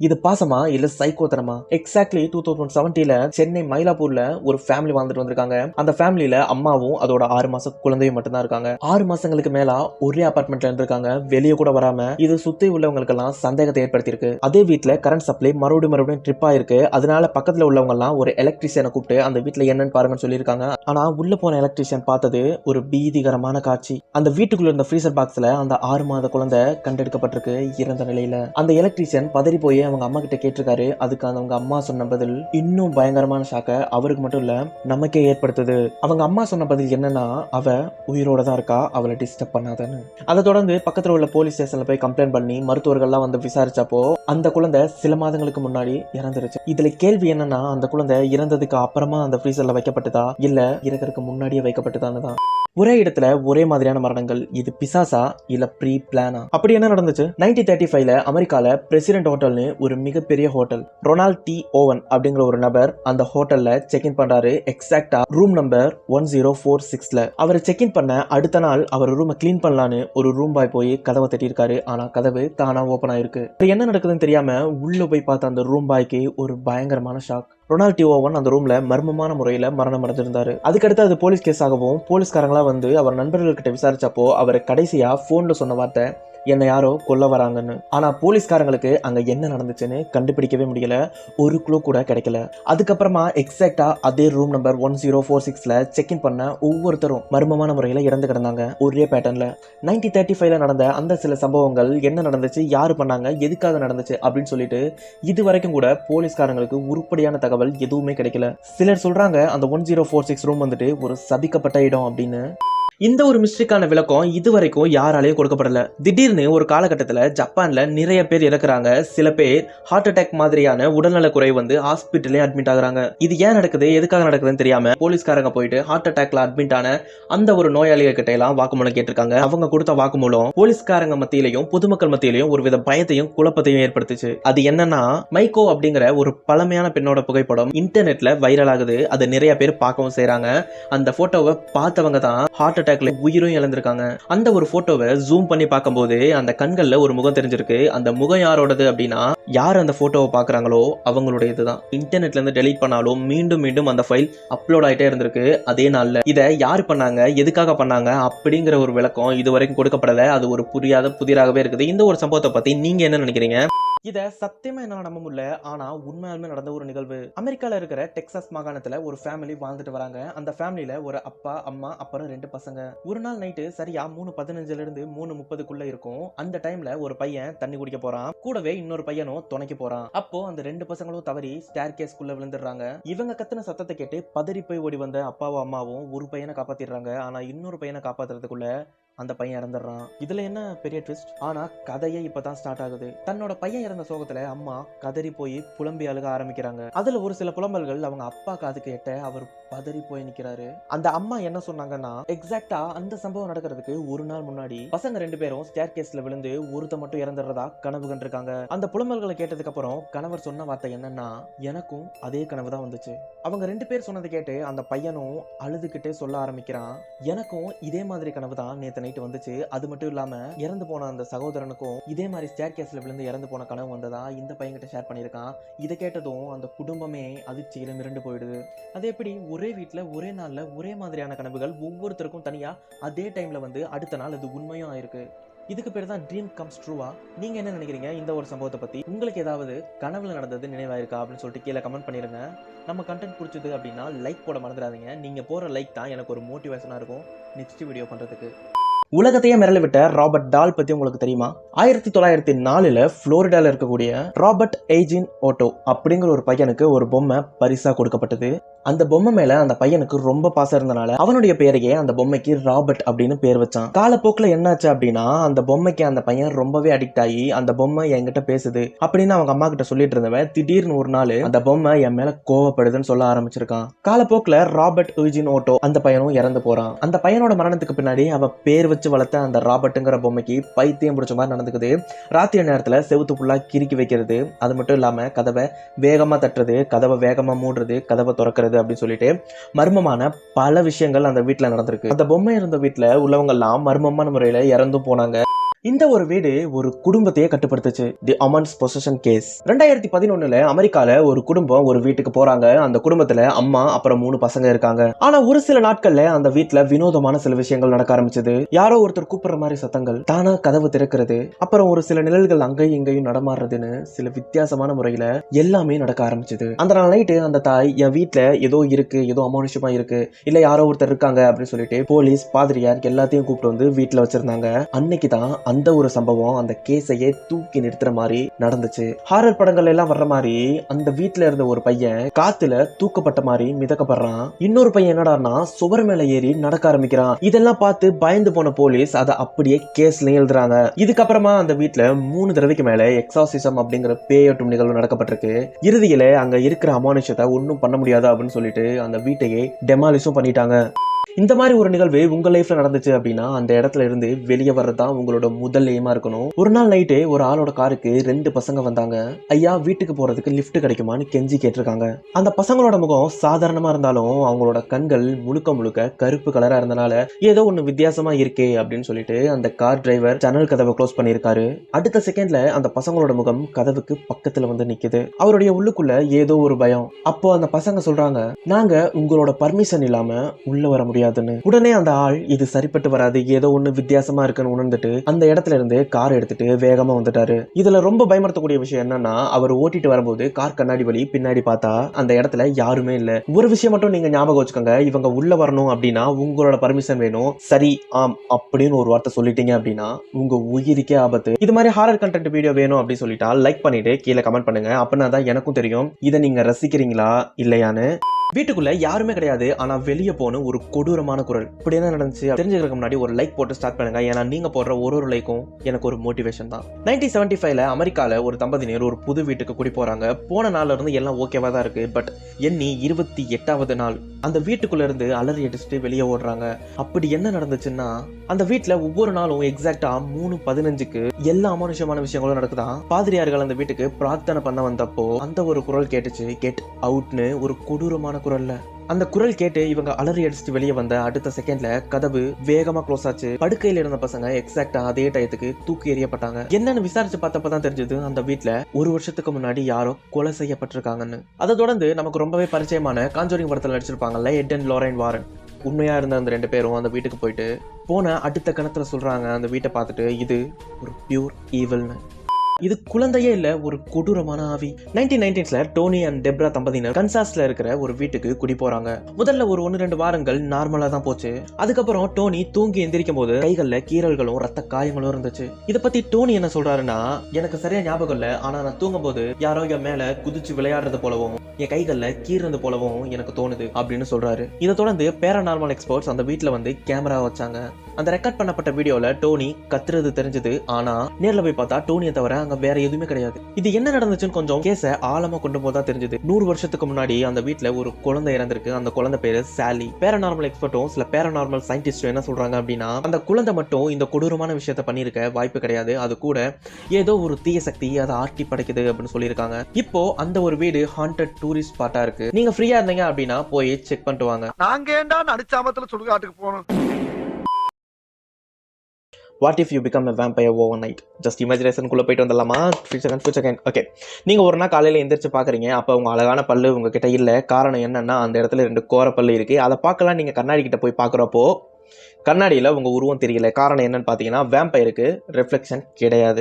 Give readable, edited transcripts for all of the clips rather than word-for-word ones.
இது பாசமா இல்ல சைக்கோத்தனமா? எக்ஸாக்ட்லி 2017ல சென்னை மயிலாப்பூர்ல ஒரு ஃபேமிலி வாழ்ந்துட்டு வந்திருக்காங்க. அந்த ஃபேமிலியில அம்மாவும் அதோட 6 மாச குழந்தையும் மட்டும்தான் இருக்காங்க. 6 மாசங்களுக்கு மேல ஒரே அபார்ட்மெண்ட்ல இருந்திருக்காங்க. வெளியே கூட வராம. இது சுத்தி உள்ளவங்களுக்கு எல்லாம் சந்தேகத்தை ஏற்படுத்தியிருக்கு. அதே வீட்டுல கரண்ட் சப்ளை மறுபடியும் ட்ரிப் ஆயிருக்கு. அதனால பக்கத்துல உள்ளவங்க எல்லாம் ஒரு எலக்ட்ரிஷியனை கூப்பிட்டு அந்த வீட்டுல என்னன்னு பாருங்கன்னு சொல்லியிருக்காங்க. ஆனா உள்ள போன எலக்ட்ரிஷியன் பார்த்தது ஒரு பீதிகரமான காட்சி. அந்த வீட்டுக்குள்ள இருந்த ஃப்ரீசர் பாக்ஸ்ல அந்த 6 மாத குழந்தை கண்டெடுக்கப்பட்டிருக்கு இறந்த நிலையில. அந்த எலக்ட்ரிஷியன் பதறி போய் அவங்க அம்மா கிட்ட கேட்டிருக்காரு. அதுக்கு அவங்க அம்மா சொன்ன பதில் இன்னும் பயங்கரமான ஷாக்க அவருக்கு மட்டும் இல்ல நமக்கே ஏற்படுத்துது. அவங்க அம்மா சொன்ன பதில் என்னன்னா, அவ உயிரோட தான் இருக்கா, அவளை டிஸ்டர்ப் பண்ணாதன்னு. அதை தொடர்ந்து பக்கத்துல உள்ள போலீஸ் ஸ்டேஷன்ல போய் கம்ப்ளைண்ட் பண்ணி மருத்துவர்கள்லாம் வந்து விசாரிச்சப்போ அந்த குழந்தை சில மாதங்களுக்கு முன்னாடி இறந்துருச்சு. இதுல கேள்வி என்னன்னா, அந்த குழந்தை இறந்ததுக்கு அப்புறமா அந்த ஃப்ரீசர்ல வைக்கப்பட்டதா இல்ல இறக்கிறதுக்கு முன்னாடியே வைக்கப்பட்டதான்னு தான். ஒரே இடத்துல ஒரே மாதிரியான மரணங்கள். இது பிசாசா இல்ல ப்ரீ பிளானா? அப்படி என்ன நடந்துச்சு? 1935ல அமெரிக்கால பிரசிடென்ட் ஹோட்டல்னு ஒரு மிகப்பெரிய ஹோட்டல். ரொனால்ட் டி ஓவன் அப்படிங்கிற ஒரு நபர் அந்த ஹோட்டல்ல செக் இன் பண்றாரு. எக்ஸாக்டா ரூம் நம்பர் 1046ல. அவர் செக் இன் பண்ண அடுத்த நாள் அவர் ரூமை கிளீன் பண்ணலான்னு ஒரு ரூம் பாய் போய் கதவை தட்டியிருக்காரு. ஆனா கதவு தானா ஓபன் ஆயிருக்கு. என்ன நடக்குதுன்னு தெரியாம உள்ள போய் பார்த்த அந்த ரூம் பாய்க்கு ஒரு பயங்கரமான ஷாக். ரொனால்ட் டி ஓவன் அந்த ரூம்ல மர்மமான முறையில மரணம் அடைஞ்சிருந்தாரு. அதுக்கடுத்து அது போலீஸ் கேஸ் ஆகவும் போலீஸ்காரங்களா வந்து அவர் நண்பர்கள் கிட்ட விசாரிச்சப்போ அவர் கடைசியா போன்ல சொன்ன வார்த்தை என்ன யாரோ கொல்ல வராங்கன்னு. ஆனா போலீஸ்காரங்களுக்கு அங்க என்ன நடந்துச்சுன்னு கண்டுபிடிக்கவே முடியல. ஒரு க்ளூ கூட கிடைக்கல. அதுக்கப்புறமா எக்ஸாக்டா அதே ரூம் நம்பர் 1046ல செக் இன் பண்ண ஒவ்வொருத்தரும் மர்மமான முறையில இறந்து கிடந்தாங்க ஒரே பேட்டர்ன்ல. 1935ல நடந்த அந்த சில சம்பவங்கள் என்ன நடந்துச்சு, யாரு பண்ணாங்க, எதுக்காக நடந்துச்சு அப்படின்னு சொல்லிட்டு இது வரைக்கும் கூட போலீஸ்காரங்களுக்கு உருப்படியான தகவல் எதுவுமே கிடைக்கல. சிலர் சொல்றாங்க அந்த 1046 ரூம் வந்துட்டு ஒரு சபிக்கப்பட்ட இடம் அப்படின்னு. இந்த ஒரு மிஸ்ட்ரிக்கான விளக்கம் இதுவரைக்கும் யாராலையும் கொடுக்கப்படல. திடீர்னு ஒரு காலகட்டத்தில் ஜப்பான்ல நிறைய பேர் இறக்குறாங்க. சில பேர் ஹார்ட் அட்டாக் மாதிரியான உடல்நல குறை வந்து ஹாஸ்பிட்டலே அட்மிட் ஆகுறாங்க. இது ஏன் நடக்குது, எதுக்காக நடக்குதுன்னு தெரியாம போலீஸ்காரங்க போயிட்டு ஹார்ட் அட்டாக்ல அட்மிட் ஆன அந்த ஒரு நோயாளிகள் கிட்ட எல்லாம் வாக்குமூலம் கேட்டிருக்காங்க. அவங்க கொடுத்த வாக்குமூலம் போலீஸ்காரங்க மத்தியிலையும் பொதுமக்கள் மத்தியிலையும் ஒரு வித பயத்தையும் குழப்பத்தையும் ஏற்படுத்துச்சு. அது என்னன்னா, மைக்கோ அப்படிங்கிற ஒரு பழமையான பெண்ணோட புகைப்படம் இன்டர்நெட்ல வைரல் ஆகுது. அதை நிறைய பேர் பார்க்கவும் செய்யறாங்க. அந்த போட்டோவை பார்த்தவங்க தான் ஹார்ட் அட்டாக்ல உயிரும் இழந்திருக்காங்க. அந்த ஒரு போட்டோவை ஜூம் பண்ணி பார்க்கும்போது அந்த கண்கள்ல ஒரு முகம் தெரிஞ்சிருக்கு. அந்த முகம் யாரோடது அப்படின்னா, யார் அந்த போட்டோவை பார்க்கறாங்களோ அவங்களுடைய இதுதான். இன்டர்நெட்ல இருந்து டெலீட் பண்ணாலும் மீண்டும் மீண்டும் அந்த ஃபைல் அப்லோட் ஆயிட்டே இருந்திருக்கு அதே நாள்ல. இதை யார் பண்ணாங்க, எதுக்காக பண்ணாங்க அப்படிங்கிற ஒரு விளக்கம் இது வரைக்கும் கொடுக்கப்படல. அது ஒரு புரியாத புதிராகவே இருக்குது. இந்த ஒரு சம்பவத்தை பத்தி நீங்க என்ன நினைக்கிறீங்க? இத சத்தியமா என்னால நம்ப முடியல. ஆனா உண்மையாலுமே நடந்த ஒரு நிகழ்வு. அமெரிக்கால இருக்கிற டெக்சாஸ் மாகாணத்துல ஒரு ஃபேமிலி வாழ்ந்துட்டு வராங்க. அந்த ஃபேமிலில ஒரு அப்பா, அம்மா, அப்புறம் 2 பசங்க. ஒரு நாள் நைட்டு சரியா 3:15ல இருந்து 3:30க்குள்ள இருக்கும். அந்த டைம்ல ஒரு பையன் தண்ணி குடிக்க போறான். கூடவே இன்னொரு பையனும் துணைக்கு போறான். அப்போ அந்த 2 பசங்களும் தவறி ஸ்டேர்கேஸ்க்குள்ள விழுந்துடுறாங்க. இவங்க கத்துன சத்தத்தை கேட்டு பதறி போய் ஓடி வந்த அப்பாவும் அம்மாவும் ஒரு பையனை காப்பாத்திடுறாங்க. ஆனா இன்னொரு பையனை காப்பாத்துறதுக்குள்ள அந்த பையன் இறந்துடுறான். இதுல என்ன பெரிய ட்விஸ்ட்? ஆனா கதையே இப்பதான் ஸ்டார்ட் ஆகுது. தன்னோட பையன் இறந்த சோகத்துல அம்மா கதறி போய் புலம்பி அழுக ஆரம்பிக்கிறாங்க. அதுல ஒரு சில புலம்பல்கள் அவங்க அப்பா காதுக்கு எட்ட அவர் பதறி போய் நிக்கிறாரு. அந்த அம்மா என்ன சொன்னாங்கன்னா, எக்ஸாக்டா அந்த சம்பவம் நடக்கிறதுக்கு ஒரு நாள் முன்னாடி பசங்க 2 பேரும் ஸ்டேர் கேஸ்ல விழுந்து ஒருத்த மட்டும் இறந்துடுறதா கனவு கண்டிருக்காங்க. அந்த புலம்பல்களை கேட்டதுக்கு அப்புறம் கணவர் சொன்ன வார்த்தை என்னன்னா, எனக்கும் அதே கனவு தான் வந்துச்சு. அவங்க 2 பேர் சொன்னதை கேட்டு அந்த பையனும் அழுதுகிட்டே சொல்ல ஆரம்பிக்கிறான், எனக்கும் இதே மாதிரி கனவு தான் நேத்து நைட்டு வந்துச்சு. அது மட்டும் இல்லாம இறந்து போன அந்த சகோதரனுக்கும் இதே மாதிரி ஸ்டேர் கேஸ்ல விழுந்து இறந்து போன கனவு வந்ததா இந்த பையன் கிட்ட ஷேர் பண்ணியிருக்கான். இதை கேட்டதும் அந்த குடும்பமே அதிர்ச்சியில மிரண்டு போயிடுது. அது எப்படி ஒரே வீட்டுல ஒரே நாள்ல ஒரே மாதிரியான கனவுகள் ஒவ்வொருத்தருக்கும் தனியா அதே டைம்ல வந்து அடுத்த நாள் அது உண்மையும் ஆயிருக்கு. இதுக்கு பேர் தான் ட்ரீம் கம்ஸ் ட்ரூவா? நீங்க என்ன நினைக்கிறீங்க இந்த ஒரு சம்பவத்தை பத்தி? உங்களுக்கு ஏதாவது கனவுல நடந்தது நினைவாயிருக்கா அப்படின்னு சொல்லிட்டு கீழே கமெண்ட் பண்ணிருங்க. நம்ம கண்டென்ட் பிடிச்சது அப்படின்னா லைக் போட மறந்துடாதீங்க. நீங்க போற லைக் தான் எனக்கு ஒரு மோட்டிவேஷனா இருக்கும் நெக்ஸ்ட் வீடியோ பண்றதுக்கு. உலகத்தையே மிரள விட்ட ராபர்ட் டால் பத்தி உங்களுக்கு தெரியுமா? 1904ல புளோரிடால இருக்கக்கூடிய ராபர்ட் எய்ஜின் ஓட்டோ அப்படிங்கிற ஒரு பையனுக்கு ஒரு பொம்மை பரிசா கொடுக்கப்பட்டது. அந்த பொம்மை மேல அந்த பையனுக்கு ரொம்ப பாசம் இருந்தனால அவனுடைய பேரையே அந்த பொம்மைக்கு ராபர்ட் அப்படின்னு பேர் வச்சான். காலப்போக்கில் என்னாச்சு அப்படின்னா, அந்த பொம்மைக்கு அந்த பையன் ரொம்பவே அடிக்ட் ஆகி அந்த பொம்மை என்கிட்ட பேசுது அப்படின்னு அவங்க அம்மா கிட்ட சொல்லிட்டு இருந்தவன் திடீர்னு ஒரு நாள் அந்த பொம்மை என் மேல கோவப்படுதுன்னு சொல்ல ஆரம்பிச்சிருக்கான். காலப்போக்கில் ராபர்ட் எய்ஜின் ஓட்டோ அந்த பையனும் இறந்து போறான். அந்த பையனோட மரணத்துக்கு பின்னாடி அவ பேர் வச்சு வளர்த்த அந்த ராபர்ட்ங்கிற பொம்மைக்கு பைத்தியம் பிடிச்ச மாதிரி நடந்துக்குது. ராத்திரி நேரத்துல செவுத்து ஃபுல்லா கிறுக்கி வைக்கிறது, அது மட்டும் இல்லாம கதவை வேகமா தட்டுறது, கதவை வேகமா மூடுறது, கதவை திறக்கிறது அப்படின்னு சொல்லிட்டு மர்மமான பல விஷயங்கள் அந்த வீட்டுல நடந்திருக்கு. அந்த பொம்மை இருந்த வீட்டுல உள்ளவங்க எல்லாம் மர்மமான முறையில இறந்து போனாங்க. இந்த ஒரு வீடு ஒரு குடும்பத்தையே கட்டுப்படுத்துச்சு. தி அமன்ஸ் பொசஷன் கேஸ். 2011 அமெரிக்கால ஒரு குடும்பம் ஒரு வீட்டுக்கு போறாங்க. அந்த குடும்பத்துல அம்மா அப்புறம் 3 பசங்க இருக்காங்க. ஆனா ஒரு சில நாட்கள்ல அந்த வீட்டுல வினோதமான சில விஷயங்கள் நடக்க ஆரம்பிச்சது. யாரோ ஒருத்தர் கூப்பிடுற மாதிரி சத்தங்கள், தானா கதவு திறக்கிறது, அப்புறம் ஒரு சில நிழல்கள் அங்கேயும் இங்கேயும் நடமாடுறதுன்னு சில வித்தியாசமான முறையில எல்லாமே நடக்க ஆரம்பிச்சது. அந்த நாள் நைட்டு அந்த தாய், என் வீட்டுல ஏதோ இருக்கு, ஏதோ அமானுஷமா இருக்கு, இல்ல யாரோ ஒருத்தர் இருக்காங்க அப்படின்னு சொல்லிட்டு போலீஸ், பாதிரியார் எல்லாத்தையும் கூப்பிட்டு வந்து வீட்டுல வச்சிருந்தாங்க. அன்னைக்கு தான் அந்த ஒரு சம்பவம் அந்த கேஸையே தூக்கி நிறுத்துற மாதிரி நடந்துச்சு. ஹாரர் படங்கள் எல்லாம் வர்ற மாதிரி அந்த வீட்டுல இருந்த ஒரு பையன் காத்துல தூக்கப்பட்ட மாதிரி மிதக்கப்படுறான். இன்னொரு பையன் என்னடான்னா சுவர் மேல ஏறி நடக்க ஆரம்பிக்கிறான். இதெல்லாம் பார்த்து பயந்து போன போலீஸ் அதை அப்படியே கேஸ்லயும் எழுதுறாங்க. இதுக்கப்புறமா அந்த வீட்டுல 3 தடவைக்கு மேல எக்ஸாசிசம் அப்படிங்கிற பேயோட்டும் நிகழ்வு நடக்கப்பட்டிருக்கு. இறுதியில அங்க இருக்கிற அமானுஷத்தை ஒன்னும் பண்ண முடியாது அப்படின்னு சொல்லிட்டு அந்த வீட்டையே டெமாலிஷும் பண்ணிட்டாங்க. இந்த மாதிரி ஒரு நிகழ்வு உங்க லைஃப்ல நடந்துச்சு அப்படின்னா அந்த இடத்துல இருந்து வெளியே வர்றதுதான் உங்களோட முதல் எய்மா இருக்கணும். ஒரு நாள் நைட்டு ஒரு ஆளோட காருக்கு 2 பசங்க வந்தாங்க. ஐயா, வீட்டுக்கு போறதுக்கு லிஃப்ட் கிடைக்குமான்னு கெஞ்சி கேட்டிருக்காங்க. அந்த பசங்களோட முகம் சாதாரணமா இருந்தாலும் அவங்களோட கண்கள் முழுக்க முழுக்க கருப்பு கலரா இருந்தனால ஏதோ ஒண்ணு வித்தியாசமா இருக்கே அப்படின்னு சொல்லிட்டு அந்த கார் டிரைவர் ஜன்னல் கதவை க்ளோஸ் பண்ணிருக்காரு. அடுத்த செகண்ட்ல அந்த பசங்களோட முகம் கதவுக்கு பக்கத்துல வந்து நிக்குது. அவருடைய உள்ளுக்குள்ள ஏதோ ஒரு பயம். அப்போ அந்த பசங்க சொல்றாங்க, நாங்க உங்களோட பர்மிஷன் இல்லாம உள்ள வர முடியாது. உடனே அந்த ஆள் இது சரிப்பட்டு வராது, ஏதோ ஒண்ணு வித்தியாசமா இருக்குன்னு உணர்ந்துட்டு அந்த இடத்துல இருந்து கார் எடுத்துட்டு வேகமா வந்துட்டாரு. இதுல ரொம்ப பயமுறுத்தக்கூடிய விஷயம் என்னன்னா, அவர் ஓட்டிட்டு வரும்போது கார் கண்ணாடி வழி பின்னாடி பார்த்தா அந்த இடத்துல யாருமே இல்ல. ஒரு விஷயம் மட்டும் நீங்க ஞாபகம் வச்சுக்கோங்க, இவங்க உள்ள வரணும் அப்படின்னா உங்களோட பர்மிஷன் வேணும். சரி, ஆம் அப்படின்னு ஒரு வார்த்தை சொல்லிட்டீங்க அப்படின்னா உங்க உயிருக்கே ஆபத்து. இது மாதிரி ஹாரர் கண்டென்ட் வீடியோ வேணும் அப்படின்னு சொல்லிட்டா லைக் பண்ணிட்டு கீழே கமெண்ட் பண்ணுங்க. அப்படின்னா தான் எனக்கும் தெரியும் இதை நீங்க ரசிக்கிறீங்களா இல்லையான்னு. வீட்டுக்குள்ள யாருமே கிடையாது, ஆனா வெளியே போன ஒரு கொடூரமான குரல். இப்படி என்ன நடந்துச்சு தெரிஞ்சுக்கிறதுக்கு முன்னாடி ஒரு லைக் போட்டு ஸ்டார்ட் பண்ணுங்க. ஏன்னா நீங்க போடுற ஒரு லைக்கும் எனக்கு ஒரு மோட்டிவேஷன் தான். 1975 அமெரிக்கால ஒரு தம்பதியினர் ஒரு புது வீட்டுக்கு குடி போறாங்க. போன நாள்ல இருந்து எல்லாம் ஓகேவா தான் இருக்கு. பட் எண்ணி 28வது நாள் அந்த வீட்டுக்குள்ள இருந்து அலறி அடிச்சுட்டு வெளியே ஓடுறாங்க. அப்படி என்ன நடந்துச்சுன்னா, அந்த வீட்டுல ஒவ்வொரு நாளும் எக்ஸாக்டா 3:15க்கு எல்லா அமானுஷமான விஷயங்களும் நடக்குதான். பாதிரியார்கள் அந்த வீட்டுக்கு பிரார்த்தனை பண்ண வந்தப்போ அந்த ஒரு குரல் கேட்டுச்சு, கெட் அவுட்னு ஒரு கொடூரமான குரல்ல. அந்த குரல் கேட்டு இவங்க அலறி அடிச்சுட்டு வெளியே வந்த அடுத்த செகண்ட்ல கதவு வேகமா க்ளோஸ் ஆச்சு. படுக்கையில இருந்த பசங்க எக்ஸாக்டா அதே டயத்துக்கு தூக்கி எறியப்பட்டாங்க. என்னன்னு விசாரிச்சு பார்த்தப்பதான் தெரிஞ்சது, அந்த வீட்டுல 1 வருஷத்துக்கு முன்னாடி யாரோ கொலை செய்யப்பட்டிருக்காங்கன்னு. அதை தொடர்ந்து நமக்கு ரொம்பவே பரிச்சயமான காஞ்சோரிங் படத்துல நடிச்சிருப்பாங்கல்ல எட் அண்ட் லாரன் வாரன். உண்மையா இருந்த அந்த 2 பேரும் அந்த வீட்டுக்கு போயிட்டு போன அடுத்த கணத்துல சொல்றாங்க அந்த வீட்டை பார்த்துட்டு, இது ஒரு பியூர் ஈவில்னு. இது குழந்தையே இல்ல, ஒரு கொடூரமான ஆவி. 1990s டோனி அண்ட் டெப்ரா தம்பதியினர் கன்சாஸ்ல இருக்கிற ஒரு வீட்டுக்கு குடி போறாங்க. முதல்ல ஒரு 1-2 வாரங்கள் நார்மலா தான் போச்சு. அதுக்கப்புறம் டோனி தூங்கி எந்திரிக்கும் போது கைகள்ல கீறல்களும் ரத்த காயங்களும் இருந்துச்சு. இத பத்தி டோனி என்ன சொல்றாருன்னா, எனக்கு சரியா ஞாபகம் இல்ல, ஆனா நான் தூங்கும் போது யாரோ என் மேல குதிச்சு விளையாடுறது போலவும் என் கைகள்ல கீறது போலவும் எனக்கு தோணுது அப்படின்னு சொல்றாரு. இதை தொடர்ந்து பேராநார்மல் எக்ஸ்பர்ட்ஸ் அந்த வீட்டுல வந்து கேமரா வச்சாங்க. அந்த ரெக்கார்ட் பண்ணப்பட்ட வீடியோல டோனி கத்துறது தெரிஞ்சது. ஆனா நேர்ல போய் பார்த்தா டோனியை தவிர அங்க வேற எதுவுமே கிடையாது. இது என்ன நடந்துச்சுன்னு கொஞ்சம் கேஸ ஆழமா கொண்டு போதா தெரிஞ்சது. 100 வருஷத்துக்கு முன்னாடி அந்த வீட்டுல ஒரு குழந்தை இறந்திருக்கு. அந்த குழந்தை பேரு சாலி. பேராநார்மல் எக்ஸ்பர்ட்டும் சில பேராநார்மல் சயின்டிஸ்டும் என்ன சொல்றாங்க அப்படின்னா, அந்த குழந்தை மட்டும் இந்த கொடூரமான விஷயத்த பண்ணிருக்க வாய்ப்பு கிடையாது, அது கூட ஏதோ ஒரு தீய சக்தி அதை ஆட்டி படைக்குது அப்படின்னு சொல்லியிருக்காங்க. இப்போ அந்த ஒரு வீடு ஹாண்டட் டூரிஸ்ட் ஸ்பாட்டா இருக்கு. நீங்க ஃப்ரீயா இருந்தீங்க அப்படின்னா போய் செக் பண்ணிட்டு வாங்க. நாங்க ஏண்டா நடிச்சாமத்துல சுடுகாட்டுக்கு போனோம். What if you become a vampire overnight? Just இமேஜினேஷனுக்குள்ளே போயிட்டு வந்துடலாமா? Future okay. நீங்கள் ஒரு நாள் காலையில் எந்திரிச்சு பார்க்குறீங்க, அப்போ உங்கள் அழகான பல்லு உங்ககிட்ட இல்லை. காரணம் என்னன்னா, அந்த இடத்துல 2 கோர பல்லு இருக்குது. அதை பார்க்கலாம் நீங்கள் கண்ணாடி கிட்ட போய் பார்க்குறப்போ கண்ணாடியில் உங்கள் உருவம் தெரியல. காரணம் என்னன்னு பார்த்தீங்கன்னா, வேம்பயருக்கு ரிஃப்ளெக்ஷன் கிடையாது.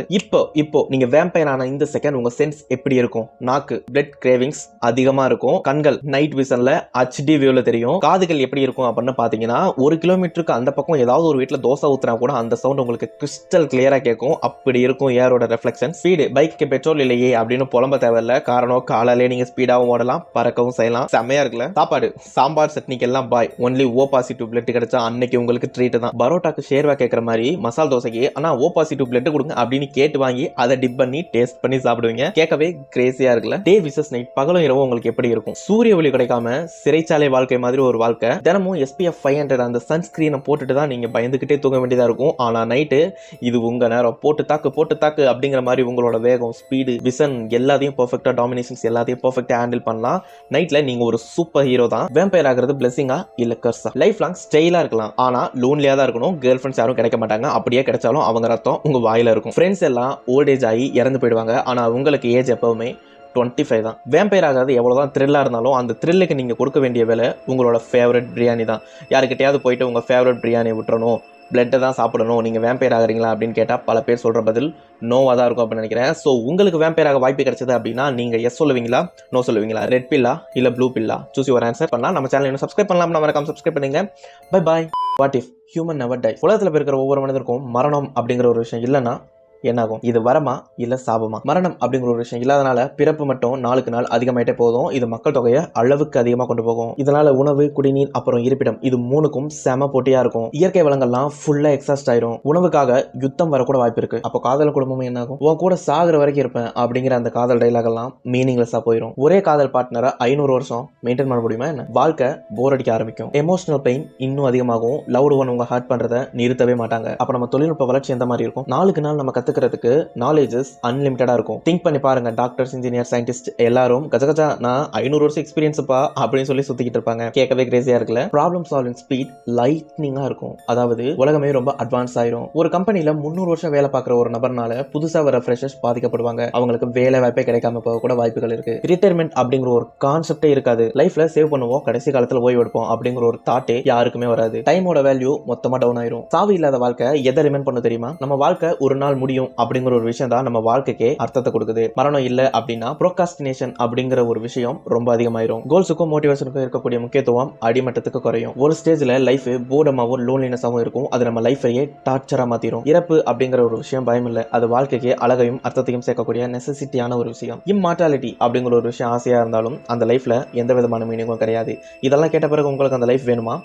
இப்போ நீங்கள் வேம்பயர் ஆன இந்த செகண்ட் உங்கள் சென்ஸ் எப்படி இருக்கும்? நாக்கு பிளட் கிரேவிங்ஸ் அதிகமாக இருக்கும். கண்கள் நைட் விஷனில் HD வியூவில் தெரியும். காதுகள் எப்படி இருக்கும் அப்படின்னு பார்த்தீங்கன்னா, 1 கிலோமீட்டருக்கு அந்த பக்கம் ஏதாவது ஒரு வீட்டில் தோசை ஊற்றினா கூட அந்த சவுண்ட் உங்களுக்கு கிறிஸ்டல் கிளியராக கேட்கும். அப்படி இருக்கும் ஏரோட ரிஃப்ளெக்ஷன். ஸ்பீடு பைக்கு பெட்ரோல் இல்லையே அப்படின்னு புலம்ப தேவையில்லை. காரணம் காலையிலே நீங்கள் ஸ்பீடாகவும் ஓடலாம், பறக்கவும் செய்யலாம். செம்மையா இருக்குல்ல? சாப்பாடு சாம்பார் சட்னிக்கு எல்லாம் பாய். ஒன்லி O பாசிட்டிவ் பிளட் கிடைச்சா அன்னைக்கு உங்களுக்கு ட்ரீட் தான். பரோட்டாக்கு ஷேர்வா கேட்கற மாதிரி மசால் தோசைக்கு ஆனா O பாசிட்டிவ் பிளட் கொடுங்க அப்படின்னு கேட்டு வாங்கி அதை டிப் பண்ணி டேஸ்ட் பண்ணி சாப்பிடுவீங்க. கேட்கவே கிரேசியா இருக்குல்ல? டே விசஸ் நைட், பகலும் இரவும் உங்களுக்கு எப்படி இருக்கும்? சூரிய ஒளி கிடைக்காம சிறைச்சாலை வாழ்க்கை மாதிரி ஒரு வாழ்க்கை. தினமும் SPF 500 அந்த சன்ஸ்கிரீனை போட்டுட்டு தான் நீங்க பயந்துகிட்டே தூங்க வேண்டியதா இருக்கும். ஆனா நைட்டு இது உங்க நேரம். போட்டு தாக்கு அப்படிங்கிற மாதிரி உங்களோட வேகம், ஸ்பீடு, விஷன் எல்லாத்தையும் பெர்ஃபெக்ட்டா, டாமினேஷன்ஸ் எல்லாத்தையும் பெர்ஃபெக்ட்டா ஹேண்டில் பண்ணலாம். நைட்ல நீங்க ஒரு சூப்பர் ஹீரோ தான். வேம்பயர் ஆகிறது பிளெஸிங்கா இல்ல கர்ஸா? லைஃப் லாங் ஸ்டைலா இருக்கலாம். ஆனா லோன்லியா தான் இருக்கணும். கேர்ள் ஃப்ரெண்ட்ஸ் யாரும் கிடைக்க மாட்டாங்க. அப்படியே கிடைச்சாலும் அவங்க ரத்தம் உங்க வாயில இருக்கும். ஃப்ரெண்ட்ஸ் எல்லாம் ஓல்ட் ஏஜ் ஆகி இறந்து போயிடுவாங்க. ஆனா உங்களுக்கு ஏஜ் எப்பவுமே 25 தான். வேம்பயர் ஆகாது எவ்வளவுதான் த்ரில்லா இருந்தாலும் அந்த த்ரில்லுக்கு நீங்க கொடுக்க வேண்டிய வேலை உங்களோட ஃபேவரட் பிரியாணி தான். யாருக்கிட்டையாவது போயிட்டு உங்க ஃபேவரட் பிரியாணி விட்டுறணும், பிளட்டை தான் சாப்பிடணும், நீங்கள் வேம்பயர் ஆகிறீங்களா அப்படின்னு கேட்டால் பல பேர் சொல்கிற பதில் நோவாக தான் இருக்கும் அப்படின்னு நினைக்கிறேன். ஸோ உங்களுக்கு வேம்பயர் ஆக வாய்ப்பு கிடைச்சது அப்படின்னா நீங்கள் எஸ் சொல்லுவீங்களா, நோ சொல்லுவீங்களா, ரெட் பில்லா இல்லை blue Billa? Choose your answer. பண்ணலாம். நம்ம சேனல் இன்னும் சப்ஸ்கிரைப் பண்ணலாம், மறக்காம சப்ஸ்கிரைப் பண்ணுங்க. Bye bye. What if human never tie? உலகத்தில் இருக்கிற ஒவ்வொரு மனிதருக்கும் மரணம் அப்படிங்கிற ஒரு விஷயம் இல்லைன்னா என்னாகும்? இது வரமா இல்ல சாபமா? மரணம் அப்படிங்கிற ஒரு விஷயம் இல்லாதனால பிறப்பு மட்டும் நாளுக்கு நாள் அதிகமாயிட்டே போதும். இது மக்கள் தொகையை அளவுக்கு அதிகமா கொண்டு போகும். இதனால உணவு, குடிநீர், அப்புறம் இருப்பிடம், இது மூணுக்கும் செம போட்டியா இருக்கும். இயற்கை வளங்கள்லாம் ஃபுல்லா எக்ஸாஸ்ட் ஆயிரும். உணவுக்காக யுத்தம் வரக்கூட வாய்ப்பு இருக்கு. அப்போ காதல் குடும்பமும் என்னாகும்? உன் கூட சாகுற வரைக்கும் இருப்பேன் அப்படிங்கிற அந்த காதல் டைலாக் எல்லாம் மீனிங்லெஸ்ஸா போயிடும். ஒரே காதல் பார்ட்னரை 500 வருஷம் மெயின்டைன் பண்ண முடியுமா என்ன? வாழ்க்கை போர் அடிக்க ஆரம்பிக்கும். எமோஷனல் பெயின் இன்னும் அதிகமாகும். லவ்டு ஒன் உங்க ஹர்ட் பண்றதை நிறுத்தவே மாட்டாங்க. அப்ப நம்ம தொழில்நுட்ப வளர்ச்சி எந்த மாதிரி இருக்கும்? நாளுக்கு நாள் நம்ம கத்துக்கிறதுக்கு நாலேஜஸ் அன்லிமிட்டடா இருக்கும். திங்க் பண்ணி பாருங்க, டாக்டர்ஸ், இன்ஜினியர், சயின்டிஸ்ட் எல்லாரும் கஜகஜா நான் 500 வருஷம் எக்ஸ்பீரியன்ஸ்ப்பா அப்படின்னு சொல்லி சுத்திக்கிட்டு இருப்பாங்க. கேட்கவே கிரேசியா இருக்குல்ல? ப்ராப்ளம் சால்விங் ஸ்பீட் லைட்னிங்கா இருக்கும். அதாவது உலகமே ரொம்ப அட்வான்ஸ் ஆயிரும். ஒரு கம்பெனில 300 வருஷம் வேலை பார்க்குற ஒரு நபர்னால புதுசா வர ஃப்ரெஷர்ஸ் பாதிக்கப்படுவாங்க. அவங்களுக்கு வேலை வாய்ப்பே கிடைக்காம போக கூட வாய்ப்புகள் இருக்கு. ரிட்டையர்மெண்ட் அப்படிங்கிற ஒரு கான்செப்டே இருக்காது. லைஃப்ல சேவ் பண்ணுவோம், கடைசி காலத்துல ஓய்வு எடுப்போம் அப்படிங்கிற ஒரு தாட்டே யாருக்குமே வராது. டைமோட வேல்யூ மொத்தமா டவுன் ஆயிரும். சாவு இல்லாத வாழ்க்கை எதை ரிமைண்ட் பண்ண தெரியுமா? நம்ம வாழ்க்கை ஒரு நாள் முடியும் அப்படிங்கிற ஒரு விஷயம் தான் நம்ம வாழ்க்கைக்கே அர்த்தத்தை கொடுக்குது. மரணம் இல்ல அப்படின்னா ப்ரோகாஸ்டினேஷன் அப்படிங்கிற ஒரு விஷயம் ரொம்ப அதிகமாயிரும். கோல்ஸுக்கும் மோட்டிவேஷனுக்கும் இருக்கக்கூடிய முக்கியத்துவம் அடிமட்டத்துக்கு குறையும். ஒரு ஸ்டேஜ்ல லைஃப் போர்டமாவும் லோன்லினஸாவும் இருக்கும். அது நம்ம லைஃபையே டார்ச்சரா மாத்திரும். இறப்பு அப்படிங்கிற ஒரு விஷயம் பயம் இல்ல, அது வாழ்க்கைக்கு அழகையும் அர்த்தத்தையும் சேர்க்கக்கூடிய நெசசிட்டியான ஒரு விஷயம். இம்மார்டாலிட்டி அப்படிங்கிற ஒரு விஷயம் ஆசையா இருந்தாலும் அந்த லைஃப்ல எந்த விதமான மீனிங்கும் கிடையாது. இதெல்லாம் கேட்ட பிறகு உங்களுக்கு அந்த லைஃப் வேணுமா?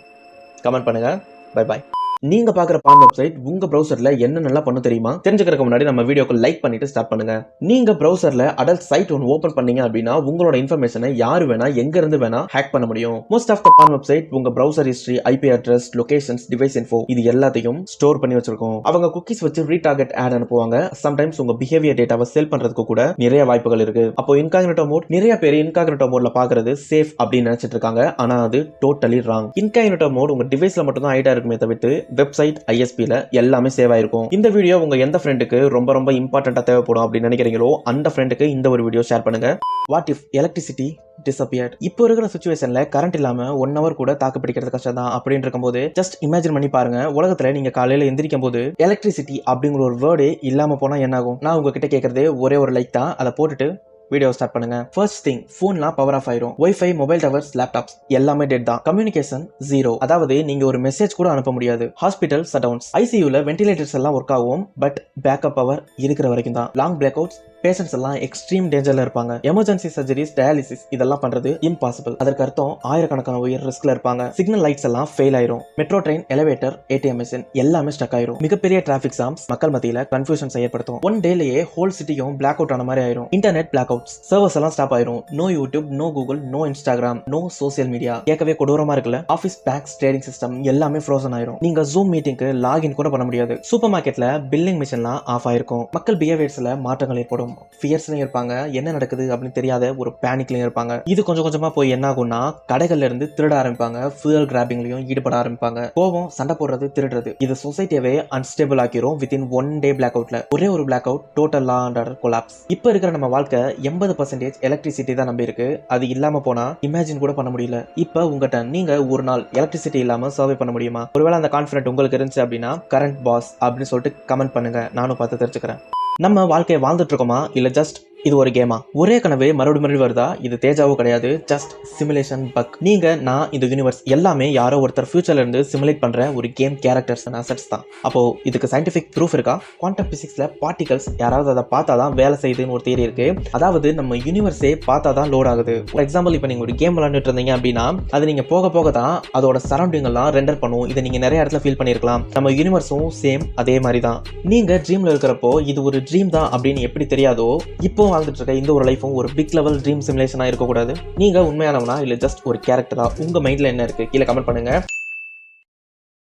கமெண்ட் பண்ணுங்க. Bye bye. நீங்க பாக்குற பான் வெப்சைட் உங்க ப்ரௌசர்ல என்ன நல்லா பண்ண தெரியுமா? தெரிஞ்சுக்கிறதுக்கு முன்னாடி நம்ம வீடியோக்கு லைக் பண்ணிட்டு ஸ்டார்ட் பண்ணுங்க. நீங்க ப்ரௌசர்ல அடல்ட் சைட் ஒன்று ஓபன் பண்ணீங்க அப்படின்னா உங்களோட இன்ஃபர்மேஷனை யாரு வேணா எங்க இருந்து வேணா ஹேக் பண்ண முடியும். Most of the porn website உங்க browser history, IP address, locations, device info இது எல்லாத்தையும் ஸ்டோர் பண்ணி வச்சிருக்கோம். அவங்க குக்கீஸ் வச்சு ரீடார்கெட் ஆட் அனுப்புவாங்க. சம்டைம்ஸ் உங்க பிஹேவியர் டேட்டாவை செல் பண்றதுக்கு கூட நிறைய வாய்ப்புகள் இருக்கு. அப்போ இன்காக்னிட்டோ மோட் நிறைய பேர் இன்காக்னிட்டோ மோட்ல பாக்குறது சேஃப் அப்படின்னு நினைச்சிட்டு இருக்காங்க. ஆனா அது டோட்டலி ராங். இன்காக்னிட்டோ மோட் உங்க டிவைஸ்ல மட்டும் தான் ஹைடா இருக்குமே தவிர்த்து வெப்சைட், ஐஎஸ்பில எல்லாமே சேவ் ஆயிருக்கும். இந்த வீடியோ உங்க எந்த ஃப்ரெண்டுக்கு ரொம்ப ரொம்ப இம்பார்ட்டண்டா தேவைப்படும் அப்படின்னு நினைக்கிறீங்களோ அந்த ஃப்ரெண்டுக்கு இந்த ஒரு வீடியோ ஷேர் பண்ணுங்க. What if electricity disappeared? இப்போ இருக்கிற சிச்சுவேஷன்ல கரண்ட் இல்லாம 1 hour கூட தாக்கு பிடிக்கிறது கஷ்டம் தான். அப்படின்னு இருக்கும்போது ஜஸ்ட் இமேஜின் பண்ணி பாருங்க, உலகத்துல நீங்க காலையில எந்திரிக்கும் போது எலக்ட்ரிசிட்டி அப்படிங்கிற ஒரு வேர்டே இல்லாம போனா என்ன ஆகும்? நான் உங்ககிட்ட கேட்கறது ஒரே ஒரு லைக் தான். அதை போட்டுட்டு வீடியோ ஸ்டார்ட் பண்ணுங்க. ஃபர்ஸ்ட் திங், போன்லாம் பவர் ஆஃப் ஆயிரும். வைஃபை, மொபைல் டவர்ஸ், லேப்டாப்ஸ் எல்லாமே டெட் தான். Communication zero. அதாவது நீங்க ஒரு மெசேஜ் கூட அனுப்ப முடியாது. Hospital shutdowns. ஐசியூல வென்டிலேட்டர்ஸ் எல்லாம் ஒர்க் ஆகும், பட் பேக்கப் பவர் இருக்கிற வரைக்கும் தான். லாங் பிளாக் அவுட்ஸ், பேஷண்ட்ஸ் எல்லாம் எக்ஸ்ட்ரீம் டேஞ்சர்ல இருப்பாங்க. எமர்ஜென்சி சர்ஜரிஸ், டயாலிசிஸ் இதெல்லாம் பண்றது இம்பாசிபிள். அதற்கு அர்த்தம் ஆயிரக்கணக்கான உயிர் ரிஸ்க்ல இருப்பாங்க. சிக்னல் லைட்ஸ் எல்லாம் ஃபெயில் ஆயிரும். Metro train, elevator, ATM machine எல்லாமே ஸ்டக் ஆயிரும். மிகப்பெரிய டிராபிக் ஜாம்ஸ் மக்கள் மத்தியில கன்ஃபியூஷன்ஸ் ஏற்படுத்தும். ஒன் டேலயே ஹோல் சிட்டியும் பிளாக் அவுட் ஆன மாதிரி ஆயிரும். இன்டர்நெட் பிளாக் அவுட்ஸ், சர்வர்ஸ் எல்லாம் ஸ்டாப் ஆயிரும். No YouTube, no Google, no Instagram, no social media. கேட்கவே கொடூரமா இருக்குல்ல? ஆஃபீஸ் பேக்ஸ், ட்ரேடிங் சிஸ்டம் எல்லாமே ஃப்ரோசன் ஆயிரும். நீங்க ஜூம் மீட்டிங்க்கு லாகின் கூட பண்ண முடியாது. சூப்பர் மார்க்கெட்ல பில்லிங் மிஷின்லாம் ஆஃப் ஆயிருக்கும். மக்கள் பிஹேவியர்ஸ்ல மாற்றங்கள் ஏற்படும். ஃபியர்ஸ்லயும் இருப்பாங்க, என்ன நடக்குது அப்படின்னு தெரியாத ஒரு பேனிக்லயும் இருப்பாங்க. இது கொஞ்சம் கொஞ்சமா போய் என்ன ஆகும்னா கடைகள்ல இருந்து திருட ஆரம்பிப்பாங்க. ஃபியூயல் கிராபிங்லயும் ஈடுபட ஆரம்பிப்பாங்க. கோபம், சண்டை போடுறது, திருடுறது இது சொசைட்டியவே அன்ஸ்டேபிள் ஆக்கிரும். வித்தின் 1 day பிளாக் அவுட்ல ஒரே ஒரு black out total law and order collapse. இப்ப இருக்கிற நம்ம வாழ்க்கை 80% எலக்ட்ரிசிட்டி தான் நம்பி இருக்கு. அது இல்லாம போனா இமேஜின் கூட பண்ண முடியல. இப்ப உங்ககிட்ட நீங்க ஒரு நாள் எலக்ட்ரிசிட்டி இல்லாம சர்வே பண்ண முடியுமா? ஒருவேளை அந்த கான்ஃபிடன்ட் உங்களுக்கு இருந்துச்சு அப்படின்னா கரண்ட் பாஸ் அப்படின்னு சொல்லிட்டு கமெண்ட் பண்ணுங்க. நானும் பார்த்து தெரிஞ்சுக்கிறேன். நம்ம வாழ்க்கையை வாழ்ந்துட்டு இருக்கோமா இல்ல ஜஸ்ட் இது ஒரு கேமா? ஒரே கனவே மறுபடியும் வருதா? இது தேஜாவோ கிடையாது, ஜஸ்ட் சிமுலேஷன் பக். நீங்க, நான், இந்த யூனிவர்ஸ் எல்லாமே யாரோ ஒருத்தர் ஃபியூச்சர்ல இருந்து சிமுலேட் பண்ற ஒரு கேம் கேரக்டர்ஸ் அண்ட் அசெட்ஸ் தான். அப்போ இதுக்கு சயின்டிபிக் ப்ரூஃப் இருக்கா? குவாண்டம் பிசிக்ஸ்ல பார்ட்டிகல்ஸ் யாராவது அதை பார்த்தா தான் வேலை செய்யுதுன்னு ஒரு தியரி இருக்கு. அதாவது நம்ம யூனிவர்ஸே பார்த்தா தான் லோட் ஆகுது. ஃபார் எக்ஸாம்பிள், இப்போ நீங்க ஒரு கேம் விளையாண்டுட்டு இருந்தீங்க அப்படின்னா அது நீங்க போக போக தான் அதோட சரௌண்டிங் எல்லாம் ரெண்டர் பண்ணும். இதை நீங்க நிறைய இடத்துல ஃபீல் பண்ணிருக்கலாம். நம்ம யூனிவர்ஸும் சேம் அதே மாதிரி தான். நீங்க ட்ரீம்ல இருக்கிறப்போ இது ஒரு ட்ரீம் தான் அப்படின்னு எப்படி தெரியாதோ, இப்போ வாழ்ந்துட்டு இருக்க இந்த ஒரு லைஃபும் ஒரு பிக் லெவல் ட்ரீம் சிமுலேஷனா இருக்க கூடாது. நீங்க உண்மையானவனா இல்ல ஜஸ்ட் ஒரு கேரக்டரா? உங்க மைண்ட்ல என்ன இருக்கு? கீழே கமெண்ட் பண்ணுங்க.